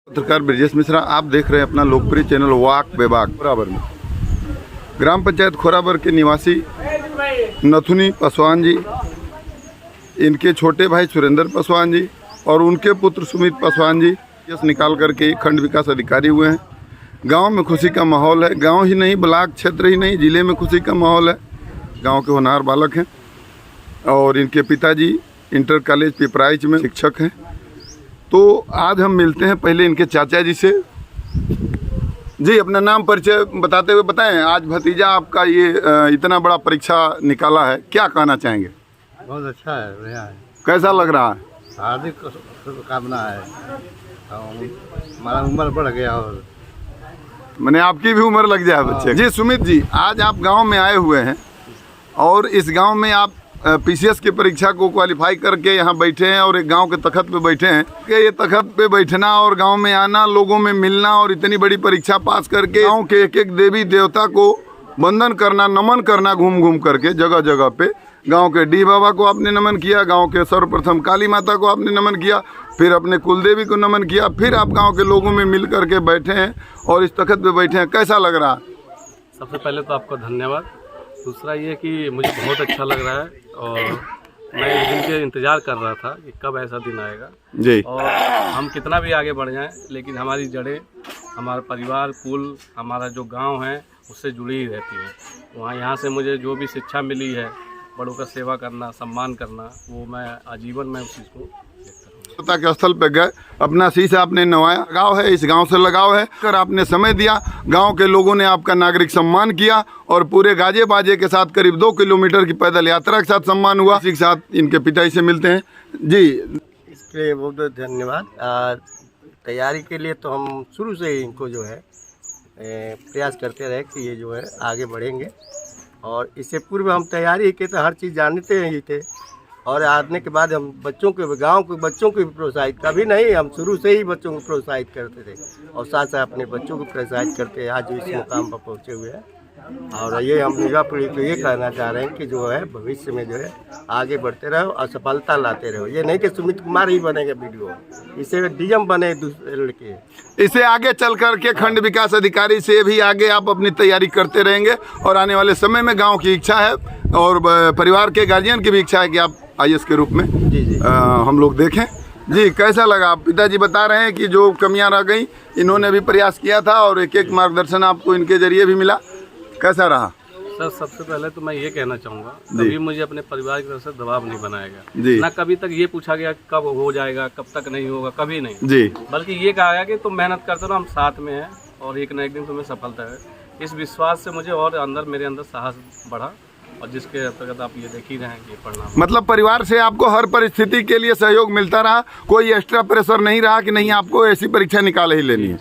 पत्रकार ब्रजेश मिश्रा, आप देख रहे हैं अपना लोकप्रिय चैनल वाक बेबाक। बराबर में ग्राम पंचायत खोराबर के निवासी नथुनी पासवान जी, इनके छोटे भाई सुरेंद्र पासवान जी और उनके पुत्र सुमित पासवान जी यस निकाल करके खंड विकास अधिकारी हुए हैं। गांव में खुशी का माहौल है। गांव ही नहीं, ब्लॉक क्षेत्र ही नहीं, जिले में खुशी का माहौल है। गांव के होनहार बालक हैं और इनके पिताजी इंटर कॉलेज पिपराइच में शिक्षक हैं। तो आज हम मिलते हैं पहले इनके चाचा जी से। जी, अपना नाम परिचय बताते हुए बताएं। आज भतीजा आपका ये इतना बड़ा परीक्षा निकाला है, क्या कहना चाहेंगे? बहुत अच्छा है, बढ़िया है। कैसा लग रहा है? हार्दिक शुभकामना है। हमारा उम्र बढ़ गया और मैंने आपकी भी उम्र लग जाए बच्चे। जी सुमित जी, आज आप गांव में आए हुए हैं और इस गांव में आप पीसीएस की परीक्षा को क्वालिफाई करके यहाँ बैठे हैं और एक गांव के तख्त पे बैठे हैं कि ये तख्त पे बैठना और गांव में आना, लोगों में मिलना और इतनी बड़ी परीक्षा पास करके गांव के एक एक देवी देवता को वंदन करना, नमन करना, घूम घूम करके जगह जगह पे। गांव के डी बाबा को आपने नमन किया, गांव के सर्वप्रथम काली माता को आपने नमन किया, फिर अपने कुलदेवी को नमन किया, फिर आप गाँव के लोगों में मिल करके बैठे हैं और इस तख्त पे बैठे हैं। कैसा लग रहा है? सबसे पहले तो आपका धन्यवाद। दूसरा ये कि मुझे बहुत अच्छा लग रहा है और मैं इस दिन के इंतज़ार कर रहा था कि कब ऐसा दिन आएगा जी। और हम कितना भी आगे बढ़ जाएं, लेकिन हमारी जड़ें, हमारा परिवार, कुल, हमारा जो गांव है उससे जुड़ी ही रहती है। वहाँ यहाँ से मुझे जो भी शिक्षा मिली है, बड़ों का सेवा करना, सम्मान करना, वो मैं आजीवन में उस चीज़ को स्वच्छता के स्थल पे गए, अपना शीश आपने नवाया। गांव है, इस गांव से लगाव है, कर आपने समय दिया, गांव के लोगों ने आपका नागरिक सम्मान किया और पूरे गाजे बाजे के साथ करीब 2 किलोमीटर की पैदल यात्रा के साथ सम्मान हुआ। इसी के साथ इनके पिताजी से मिलते हैं। जी, इस इसके लिए बहुत बहुत धन्यवाद। तैयारी के लिए तो हम शुरू से ही इनको जो है प्रयास करते रहे कि ये जो है आगे बढ़ेंगे, और इससे पूर्व हम तैयारी के तो हर चीज़ जानते ही थे, और आने के बाद हम बच्चों के, गांव के बच्चों को भी प्रोत्साहित, कभी नहीं, हम शुरू से ही बच्चों को प्रोत्साहित करते थे और साथ साथ अपने बच्चों को प्रोत्साहित करते हैं। आज जो इस मुकाम पर पहुँचे हुए हैं, और ये हम युवा पीढ़ी को ये कहना चाह रहे हैं कि जो है भविष्य में जो है आगे बढ़ते रहो और सफलता लाते रहो। ये नहीं कि सुमित कुमार ही बनेगा वीडियो, इसे डीएम बने दूसरे लड़के, इसे आगे चल कर के खंड विकास अधिकारी से भी आगे आप अपनी तैयारी करते रहेंगे, और आने वाले समय में गांव की इच्छा है और परिवार के गार्जियन की भी इच्छा है कि आप आईएएस के रूप में हम लोग देखें। जी, कैसा लगा? आप पिताजी बता रहे हैं कि जो कमियां रह गई इन्होंने भी प्रयास किया था और एक एक मार्गदर्शन आपको इनके जरिए भी मिला, कैसा रहा? सर, सबसे पहले तो मैं ये कहना चाहूँगा, कभी मुझे अपने परिवार की तरफ से दबाव नहीं बनाया गया, ना कभी तक ये पूछा गया कब हो जाएगा, कब तक नहीं होगा, कभी नहीं जी, बल्कि ये कहा गया कि तुम मेहनत करते रहो, हम साथ में हैं और एक न एक दिन तुम्हें सफलता है। इस विश्वास से मुझे और मेरे अंदर साहस बढ़ा, और जिसके अंतर्गत आप ये देख ही रहे हैं कि परिणाम, मतलब परिवार से आपको हर परिस्थिति के लिए सहयोग मिलता रहा, कोई एक्स्ट्रा प्रेशर नहीं रहा कि नहीं आपको ऐसी परीक्षा निकाल ही लेनी है।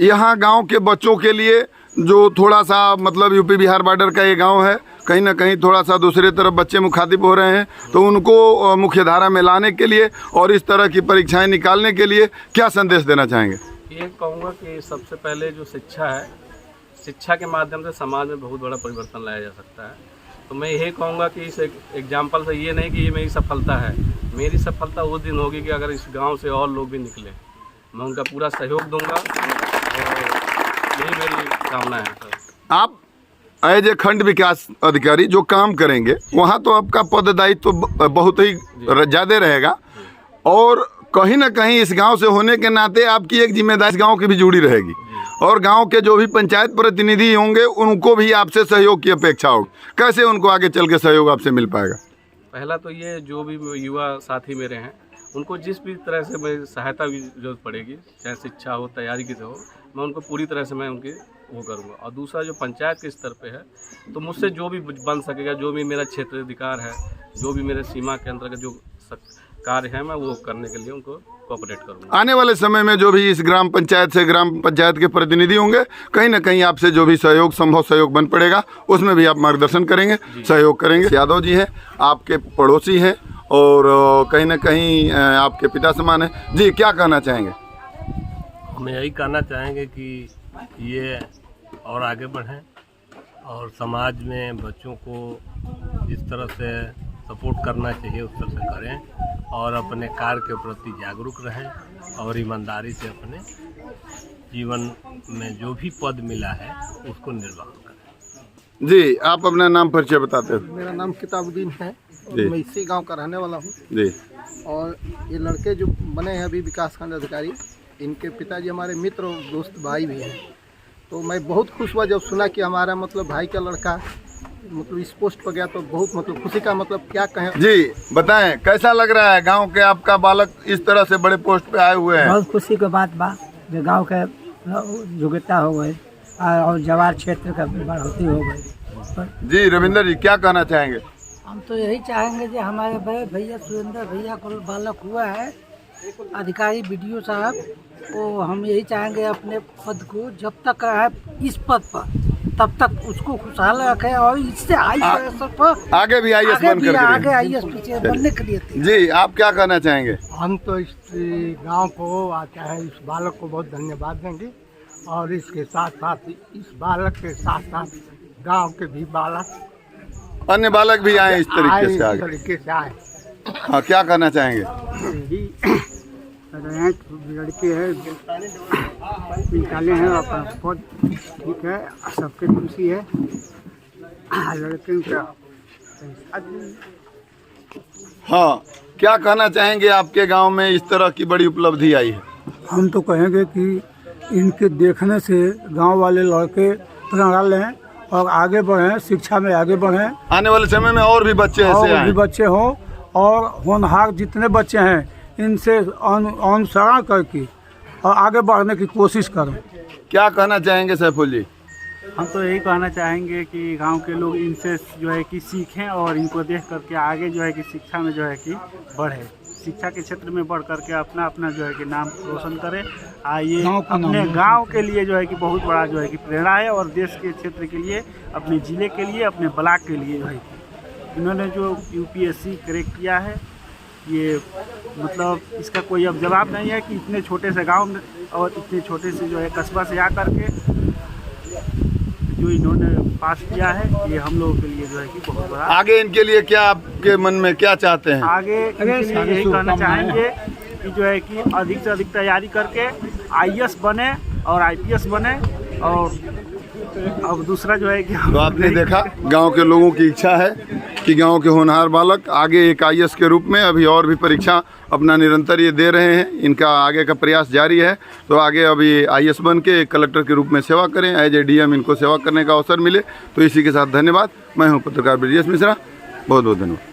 यहाँ गाँव के बच्चों के लिए जो थोड़ा सा मतलब यूपी बिहार बॉर्डर का ये गांव है, कहीं ना कहीं थोड़ा सा दूसरे तरफ बच्चे मुखातिब हो रहे हैं, तो उनको मुख्य धारा में लाने के लिए और इस तरह की परीक्षाएं निकालने के लिए क्या संदेश देना चाहेंगे? ये कहूँगा कि सबसे पहले जो शिक्षा है, शिक्षा के माध्यम से समाज में बहुत बड़ा परिवर्तन लाया जा सकता है। तो मैं यही कहूँगा कि इस एग्जाम्पल से ये नहीं कि ये मेरी सफलता है, मेरी सफलता उस दिन होगी कि अगर इस गाँव से और लोग भी निकले, मैं उनका पूरा सहयोग दूँगा, और यही मेरी कामना है। सर, आप एज ए खंड विकास अधिकारी जो काम करेंगे वहाँ तो आपका पद दायित्व तो बहुत ही ज़्यादा रहेगा, और कहीं ना कहीं इस गांव से होने के नाते आपकी एक जिम्मेदारी गांव की भी जुड़ी रहेगी, और गांव के जो भी पंचायत प्रतिनिधि होंगे उनको भी आपसे सहयोग की अपेक्षा होगी। कैसे उनको आगे चल के सहयोग आपसे मिल पाएगा? पहला तो ये, जो भी युवा साथी मेरे हैं उनको जिस भी तरह से मेरी सहायता की जरूरत पड़ेगी, चाहे शिक्षा हो, तैयारी की हो, मैं उनको पूरी तरह से मैं उनकी वो करूँगा। और दूसरा जो पंचायत के स्तर पे है, तो मुझसे जो भी बन सकेगा, जो भी मेरा क्षेत्र अधिकार है, जो भी मेरे सीमा के अंतर्गत जो कार्य है, मैं वो करने के लिए उनको कोऑपरेट करूँगा। आने वाले समय में जो भी इस ग्राम पंचायत से ग्राम पंचायत के प्रतिनिधि होंगे, कहीं ना कहीं आपसे जो भी सहयोग, संभव सहयोग बन पड़ेगा, उसमें भी आप मार्गदर्शन करेंगे, सहयोग करेंगे। यादव जी हैं, आपके पड़ोसी हैं और कहीं ना कहीं आपके पिता समान हैं। जी, क्या कहना चाहेंगे? हम यही कहना चाहेंगे कि ये और आगे बढ़ें और समाज में बच्चों को जिस तरह से सपोर्ट करना चाहिए उस तरह से करें, और अपने कार्य के प्रति जागरूक रहें और ईमानदारी से अपने जीवन में जो भी पद मिला है उसको निर्वाह करें। जी, आप अपना नाम परिचय बताते हैं? मेरा नाम किताबुद्दीन है और मैं इसी गांव का रहने वाला हूँ जी। और ये लड़के जो बने हैं अभी विकासखंड अधिकारी, इनके पिताजी हमारे मित्र और दोस्त भाई भी हैं। तो मैं बहुत खुश हुआ जब सुना कि हमारा मतलब भाई का लड़का मतलब इस पोस्ट पर गया, तो बहुत मतलब खुशी का मतलब क्या कहें। जी, बताएं कैसा लग रहा है गांव के आपका बालक इस तरह से बड़े पोस्ट पे आए हुए हैं? बहुत खुशी की बात बा, जो गांव के योग्यता हो गई और जवार क्षेत्र का बढ़ोतरी हो गई। जी, रविंदर जी क्या कहना चाहेंगे? हम तो यही चाहेंगे कि हमारे बड़े भैया सुरेंद्र भैया को बालक हुआ है अधिकारी BDO साहब, तो हम यही चाहेंगे अपने पद को जब तक है इस पद पर तब तक उसको खुशहाल रखें, और इससे आगे भी आईएएस बनने के लिए। जी, आप क्या कहना चाहेंगे? हम तो इस गांव को चाहे इस बालक को बहुत धन्यवाद देंगे, और इसके साथ साथ इस बालक के साथ साथ गांव के भी बालक, अन्य बालक भी आए इस तरीके से आए। हाँ, क्या कहना चाहेंगे? लड़के हैं निकाले हैं अपना पद, ठीक है, सबके खुशी है लड़के का। हाँ, क्या कहना चाहेंगे? आपके गांव में इस तरह की बड़ी उपलब्धि आई है। हम तो कहेंगे कि इनके देखने से गांव वाले लड़के प्रेरणा लें और आगे बढ़ें, शिक्षा में आगे बढ़ें। आने वाले समय में और भी बच्चे ऐसे और भी बच्चे हों, और होनहार जितने बच्चे हैं इनसे अनुसरण करके और आगे बढ़ने की कोशिश करें। क्या कहना चाहेंगे सैफुल जी? हम तो यही कहना चाहेंगे कि गांव के लोग इनसे जो है कि सीखें और इनको देख करके आगे जो है कि शिक्षा में जो है कि बढ़े। शिक्षा के क्षेत्र में बढ़ करके अपना अपना जो है कि नाम रोशन करें। ये गाँव का नाम अपने रोशन गांव के लिए जो है कि बहुत बड़ा जो है कि प्रेरणा है, और देश के क्षेत्र के लिए, अपने ज़िले के लिए, अपने ब्लॉक के लिए जो है कि इन्होंने जो UPSC क्रैक किया है, ये मतलब इसका कोई अब जवाब नहीं है कि इतने छोटे से गांव में और इतने छोटे से जो है कस्बा से आकर के जो इन्होंने पास किया है, ये हम लोगों के लिए जो है कि बहुत बड़ा। आगे इनके लिए क्या आपके मन में क्या चाहते हैं? आगे इनके लिए यही कहना चाहेंगे कि जो है कि अधिक से अधिक तैयारी करके IAS बने और IPS बने। और अब दूसरा जो है कि तो आपने देखा गांव के लोगों की इच्छा है कि गांव के होनहार बालक आगे एक IAS के रूप में अभी और भी परीक्षा अपना निरंतर ये दे रहे हैं। इनका आगे का प्रयास जारी है, तो आगे अभी IAS बन के कलेक्टर के रूप में सेवा करें, एज ए DM इनको सेवा करने का अवसर मिले। तो इसी के साथ धन्यवाद। मैं हूँ पत्रकार ब्रजेश मिश्रा, बहुत बहुत धन्यवाद।